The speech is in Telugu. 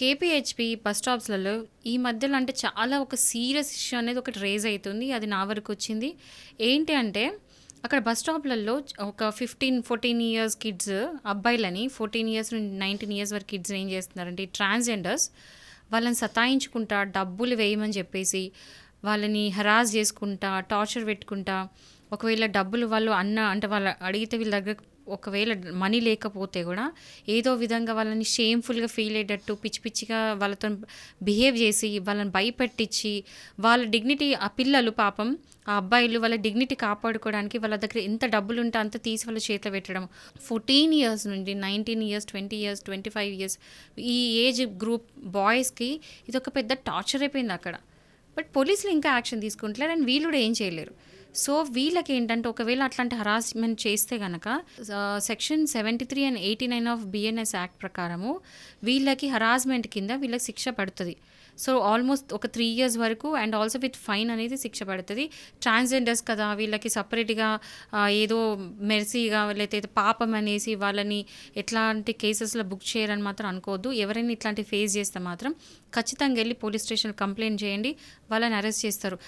కేపీహెచ్‌పీ బస్ స్టాప్స్‌లలో ఈ మధ్యలో అంటే చాలా ఒక సీరియస్ ఇష్యూ అనేది ఒకటి రైజ్ అయితుంది. అది నా వరకొచ్చింది. ఏంటి అంటే అక్కడ బస్ స్టాప్‌లలో ఒక 15, 14 ఇయర్స్ కిడ్స్ అబ్బాయిలని 14 ఇయర్స్ నుండి 19 ఇయర్స్ వరకు కిడ్స్ ఏం చేస్తున్నారంటే ఈ ట్రాన్స్‌జెండర్స్ వాళ్ళని సతాయించుకుంటా, డబ్బులు వేయమని చెప్పేసి, వాళ్ళని హరాస్ చేసుకుంటా, టార్చర్ పెట్టుకుంటా, ఒకవేళ డబ్బులు వాళ్ళు అంటే వాళ్ళు అడిగితే వీళ్ళ దగ్గర ఒకవేళ మనీ లేకపోతే కూడా ఏదో విధంగా వాళ్ళని షేమ్‌ఫుల్‌గా ఫీల్ అయ్యేటట్టు పిచ్చి పిచ్చిగా వాళ్ళతోని బిహేవ్ చేసి, వాళ్ళని భయపెట్టిచ్చి, వాళ్ళ డిగ్నిటీ ఆ పిల్లలు పాపం ఆ అబ్బాయిలు వాళ్ళ డిగ్నిటీ కాపాడుకోవడానికి వాళ్ళ దగ్గర ఎంత డబ్బులుంటే అంత తీసి వాళ్ళ చేతిలో పెట్టడం. 14 ఇయర్స్ నుండి 19 ఇయర్స్, 20 ఇయర్స్, 25 ఇయర్స్ ఈ ఏజ్ గ్రూప్ బాయ్స్‌కి ఇదొక పెద్ద టార్చర్ అయిపోయింది అక్కడ. బట్ పోలీసులు ఇంకా యాక్షన్ తీసుకుంటలేరు అండ్ వీళ్ళు కూడా ఏం చేయలేరు. సో వీళ్ళకేంటంటే ఒకవేళ అట్లాంటి హరాస్మెంట్ చేస్తే గనక section 73 and 89 of BNS act ప్రకారము వీళ్ళకి హరాస్మెంట్ కింద వీళ్ళకి శిక్ష పడుతుంది. సో ఆల్మోస్ట్ ఒక 3 ఇయర్స్ వరకు అండ్ ఆల్సో విత్ ఫైన్ అనేది శిక్ష పడుతుంది. ట్రాన్స్జెండర్స్ కదా వీళ్ళకి సపరేట్గా ఏదో మెర్సీగా లేకపోతే పాపం అనేసి వాళ్ళని ఎట్లాంటి కేసెస్లో బుక్ చేయరని మాత్రం అనుకోవద్దు. ఎవరైనా ఇట్లాంటి ఫేస్ చేస్తే మాత్రం ఖచ్చితంగా వెళ్ళి పోలీస్ స్టేషన్ కంప్లైంట్ చేయండి, వాళ్ళని అరెస్ట్ చేస్తారు.